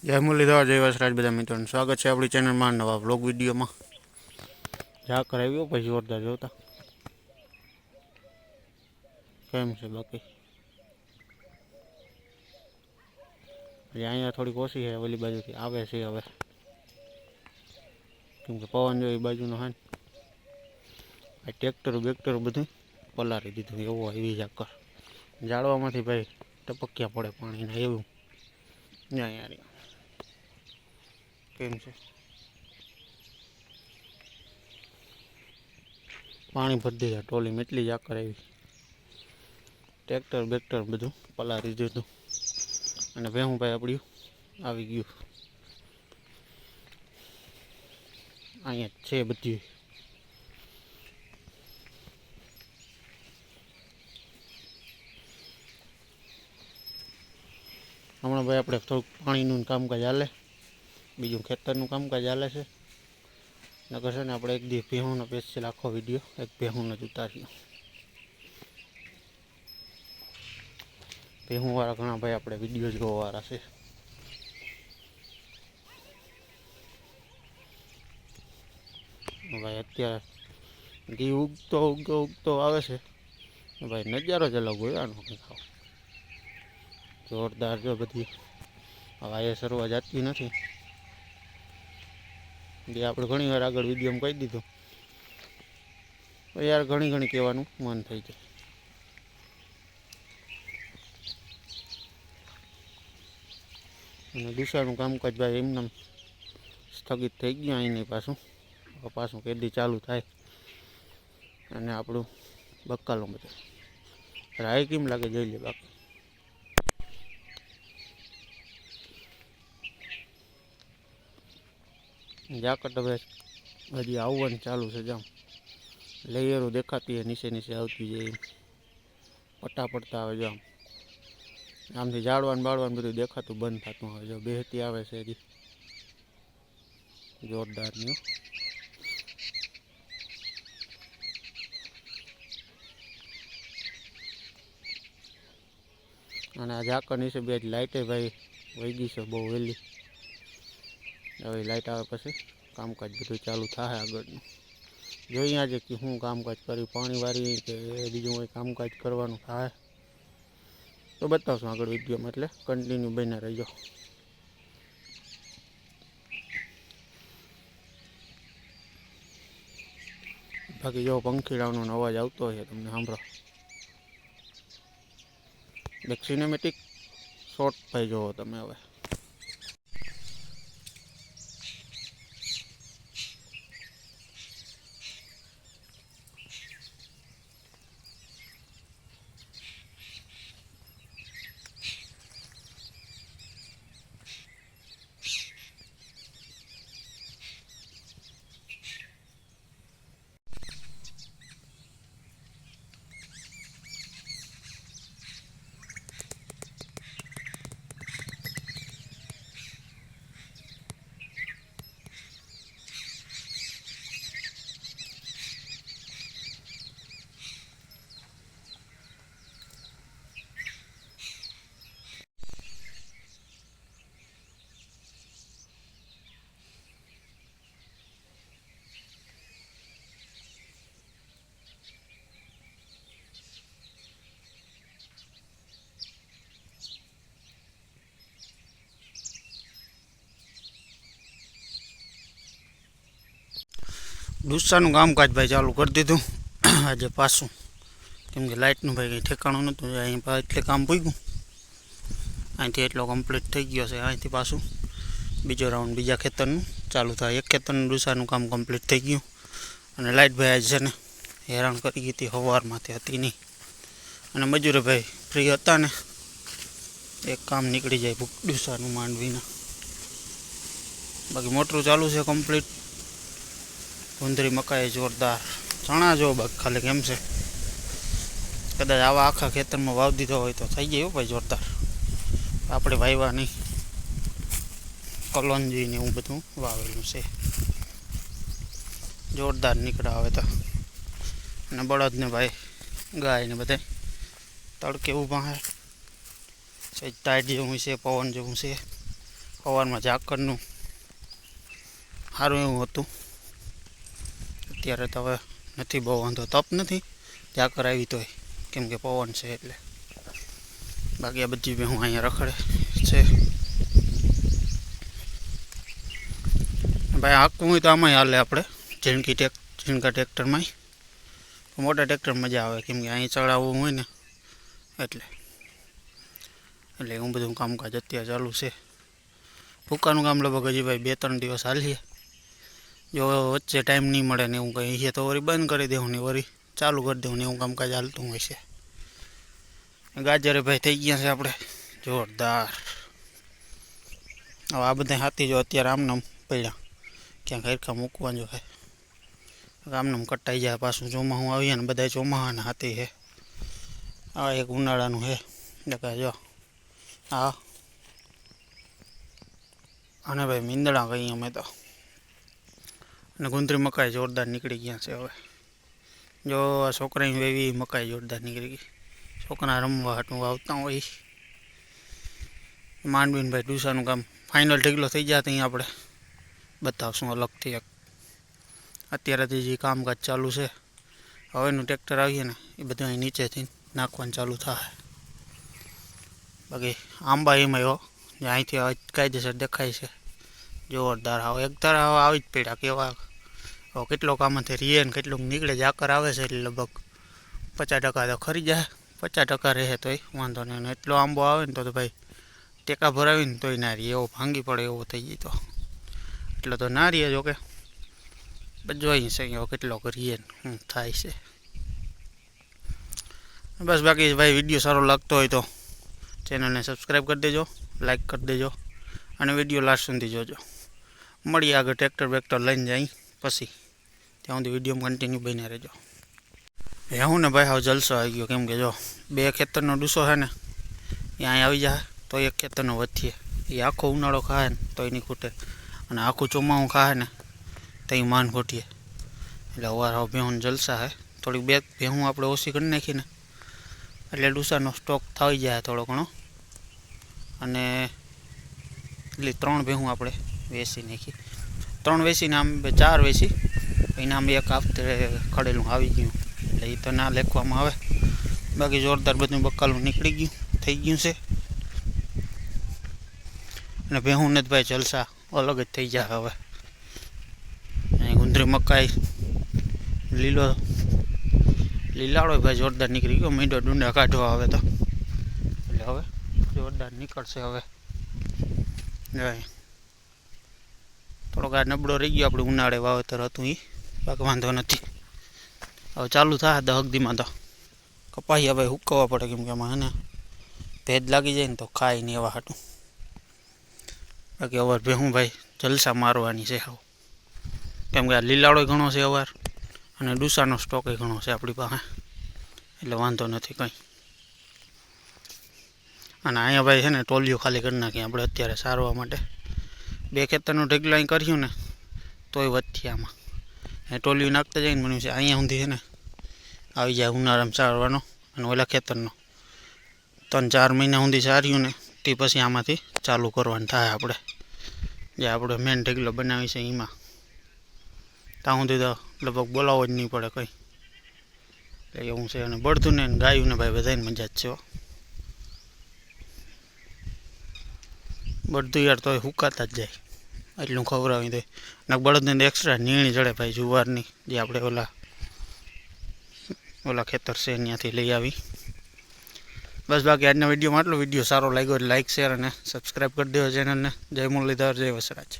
જય મુરલીધર, જય વસરાજ બધા મિત્રોનું સ્વાગત છે આપણી ચેનલમાં નવા વ્લોગ વિડીયોમાં. ઝાકર આવ્યો પછી જોરદાર જોતા કેમ છે બાકી. અહીંયા થોડીક ઓછી છે, ઓલી બાજુથી આવે છે હવે, કેમ કે પવન જો એ બાજુનો હા આ ટ્રેક્ટર બેક્ટર બધું પલારી દીધું એવું આવી ઝાકર. જાળવામાંથી ભાઈ ટપક્યા પડે પાણીના એવું યાર કેમ છે. પાણી ભરી દીધા ટોલીમાં, એટલી ઝાકર આવી. ટ્રેક્ટર બેક્ટર બધું પલારી દીધું અને ભેહું ભાઈ આપડ્યું આવી ગયું. અહીંયા છે બધી. હમણાં ભાઈ આપણે થોડુંક પાણીનું કામકાજ હાલે, બીજું ખેતરનું કામકાજ હાલે છે. નકર છે ને આપણે એક દી ભેહુંનો સ્પેશિયલ આખો વિડીયો એક ભેહુંનો જ ઉતાર્યો. ભેહુંવાળા ઘણા ભાઈ આપણે વિડીયો જોવાવાળા છે. ભાઈ અત્યારે ઘી ઉગતો આવે છે ભાઈ, નજારો જ અલગ હોય આનો ખાવ જોરદાર. જો બધી હવે એ સરવા જતી નથી, જે આપણે ઘણી વાર આગળ વિડીયોમાં કહી દીધું યાર, ઘણી કહેવાનું મન થઈ જાય. અને દિશાનું કામકાજ ભાઈ એમને સ્થગિત થઈ ગયું અહીં પાછું કેદી ચાલુ થાય. અને આપણું બક્કાલું બધું રાય કેમ લાગે જોઈ લે. બાકી ઝાકર તો ભાઈ હજી આવવાનું ચાલુ છે. જામ લેયરો દેખાતી હોય નીચે આવતી જાય, પટ્ટા પડતા આવે. જો આમથી જાળવાનું બધું દેખાતું બંધ થતું આવે. જો બેહતી આવે છે હજી જોરદારની. અને આ ઝાકર નીચે બે લાઇટે ભાઈ વહી ગઈ છે બહુ વહેલી. હવે લાઇટ આવે પછી કામકાજ બધું ચાલુ થાય આગળનું. જોઈએ આજે કે શું કામકાજ કર્યું, પાણી વારી કે બીજું કંઈ કામકાજ કરવાનું થાય તો બતાવશું આગળ વિડીયોમાં, એટલે કન્ટિન્યુ બન્યા રહેજો. બાકી જો પંખીડાનો અવાજ આવતો હોય તમને સાંભળો. એક સિનેમેટિક શોટ ભાઈ જોવો તમે હવે. ડુસ્સાનું કામકાજ ભાઈ ચાલુ કરી દીધું આજે પાછું, કેમ કે લાઇટનું ભાઈ કંઈ ઠેકાણું નહોતું. અહીં એટલે કામ પૂગ્યું, અહીંથી એટલો કમ્પ્લીટ થઈ ગયો છે. અહીંથી પાછું બીજો રાઉન્ડ બીજા ખેતરનું ચાલુ થાય. એક ખેતરનું ડુસ્સાનું કામ કમ્પ્લીટ થઈ ગયું. અને લાઇટ ભાઈ આજે છે ને હેરાન કરી ગઈ હતી, સવારમાંથી હતી નહીં. અને મજૂરે ભાઈ ફ્રી હતા ને એક કામ નીકળી જાય ડુસ્સાનું માંડવીના. બાકી મોટરું ચાલુ છે કમ્પ્લીટ. ગુંદરી મકાઈ જોરદાર. ચણા જો બાકી ખાલી કેમ છે, કદાચ આવા આખા ખેતરમાં વાવ દીધો હોય તો થઈ જાય ભાઈ જોરદાર. આપણે વાવ્યા નહીં, કલોંજી ને એવું બધું વાવેલું છે. જોરદાર નીકળે આવે તો. અને બળદને ભાઈ ગાય ને બધા તડકે ઊભા છે. ટાઈટ જેવું છે, પવન જેવું છે, સવારમાં ઝાકરનું સારું એવું હતું. અત્યારે તો હવે નથી બહુ વાંધો, તપ નથી, ઝાકર આવી તોય, કેમ કે પવન છે એટલે. બાકી આ બધી ભેહું અહીંયા રખડે છે. ભાઈ હાંકવું હોય તો આમાંય હાલે આપણે, ઝીણકા ટ્રેક્ટરમાં. મોટા ટ્રેક્ટર મજા આવે, કેમ કે અહીં ચડાવવું હોય ને એટલે એવું બધું કામકાજ અત્યારે ચાલુ છે. ભૂકાનું કામ લગભગ હજી ભાઈ 2-3 દિવસ હાલીએ. જો વચ્ચે ટાઈમ નહીં મળે ને એવું કંઈ છે તો વળી બંધ કરી દેવું ને વળી ચાલુ કરી દેવું ને એવું કામકાજ હાલતું હોય છે. ગાજરે ભાઈ થઈ ગયા છે આપણે જોરદાર. હવે આ બધા હાથી જો અત્યારે આમનામ પડ્યા, ક્યાંક હરખા મૂકવા જો હે, આમનામ કટાઈ જાય. પાછું ચોમાસું આવીએ ને બધા ચોમાસાના હાથી છે. આ એક ઉનાળાનું છે એટલે જો હા. અને ભાઈ મીંદડા કહીએ અમે તો. અને ગુંદરી મકાઈ જોરદાર નીકળી ગયા છે હવે. જો આ છોકરાની વેવી મકાઈ જોરદાર નીકળી ગઈ. છોકરા રમવા હાટું આવતા હોય. માંડવીને ભાઈ ડૂસાનું કામ ફાઇનલ ઢગલો થઈ જાય ત્યાં આપણે બતાવશું અલગથી એક. અત્યારેથી જે કામકાજ ચાલુ છે, હવેનું ટ્રેક્ટર આવીએ ને એ બધું અહીં નીચેથી નાખવાનું ચાલુ થાય. બાકી આંબા એમાં એવો જે અહીંથી કાયદેસર દેખાય છે જોરદાર. હવે એક ધારા હવે આવી જ પડ્યા કેવા. હવે કેટલોક આમાંથી રીએ ને કેટલુંક નીકળે. ઝાકર આવે છે એટલે લગભગ 50% તો ખરી જાય. 50% રહે તોય વાંધો નહીં. એટલો આંબો આવે ને તો ભાઈ ટેકા ભરાવીને તોય ના રહીએ, એવો ભાંગી પડે એવો થઈ જાય. તો એટલે તો ના રહીએ, જોકે જોઈ છે હવે કેટલો કરીએ શું થાય છે. બસ બાકી ભાઈ વિડીયો સારો લાગતો હોય તો ચેનલને સબસ્ક્રાઈબ કરી દેજો, લાઈક કરી દેજો અને વિડીયો લાસ્ટ સુધી જોજો. મળીએ આગળ ટ્રેક્ટર બેક્ટર લઈને જાય પછી. ત્યાં સુધી વિડીયોમાં કન્ટિન્યુ બની રહેજો. હું ને ભાઈ હવે જલસો આવી ગયો, કેમ કે જો 2 ખેતરનો ડૂસો છે ને એ અહીં આવી જાય તો એક ખેતરનો વધીએ. એ આખો ઉનાળો ખાય ને તો એની ખૂટે, અને આખું ચોમાસું ખાય ને તો એ માન ખૂટીએ. એટલે અવાર હવે ભેહું જલસા છે. થોડીક 2 ભેહું આપણે ઓછી કરી નાખીને એટલે ડૂસાનો સ્ટોક થઈ જાય થોડો ઘણો. અને એટલે 3 ભેહું આપણે વેચી નાખી. 3 વેચીને આમ 4 વેચી, એના આમ એક હફતે ખડેલું આવી ગયું એટલે એ તો ના લેખવામાં આવે. બાકી જોરદાર બધું બકાલું નીકળી ગયું થઈ ગયું છે. અને ભેહું ને જ ભાઈ જલસા અલગ જ થઈ જાય હવે. અહીં ગુંદરી મકાઈ લીલાડો ભાઈ જોરદાર નીકળી ગયો. મીંડો ડુંડા કાઢવા આવે તો એટલે હવે જોરદાર નીકળશે. હવે થોડોક આ નબળો રહી ગયો આપણે ઉનાળે વાવેતર હતું એ, બાકી વાંધો નથી. હવે ચાલુ થાય 10 દીમાં તો કપાસિયા ભાઈ હુકવવા પડે, કેમ કે એમાં હે ને ભેજ લાગી જાય ને તો ખાય નહીં એવા હાટું. બાકી અવાર ભેહું ભાઈ જલસા મારવાની છે હવે, કેમ કે આ લીલાળો ઘણો છે અવાર અને ડૂસાનો સ્ટોક ઘણો છે આપણી પાસે, એટલે વાંધો નથી કંઈ. અને અહીંયા ભાઈ છે ને ટોલિયો ખાલી કરી નાખીએ આપણે અત્યારે સારવા માટે. 2 ખેતરનું ઢગલો અહીં કર્યું ને તોય વધથી આમાં એ ટોલિયું નાખતા જઈને બન્યું છે. અહીંયા સુધી છે ને આવી જાય ઉનાળામાં સારવાનો, અને ઓલા ખેતરનો 3-4 મહિના સુધી સાર્યું ને તે પછી આમાંથી ચાલુ કરવાનું થાય આપણે. જે આપણે મેન ઢગલો બનાવી છે એમાં ત્યાં સુધી તો લગભગ બોલાવો જ નહીં પડે કંઈ. એટલે એવું છે. અને બળદું ને ગાયું ને ભાઈ બધાને મજા જ છે. બળદું યાર તોય હુકાતા જ જાય એટલું ખવડાવી દે. ને બળદને એક્સ્ટ્રા નીણી જડે ભાઈ જુવારની, જે આપણે ઓલા ખેતર છે ત્યાંથી લઈ આવી. બસ બાકી આજના વિડીયોમાં આટલો. વિડીયો સારો લાગ્યો એટલે લાઈક શેર અને સબસ્ક્રાઈબ કરી દેજો ચેનલને. જય મુરલીધર, જય વસરાજ.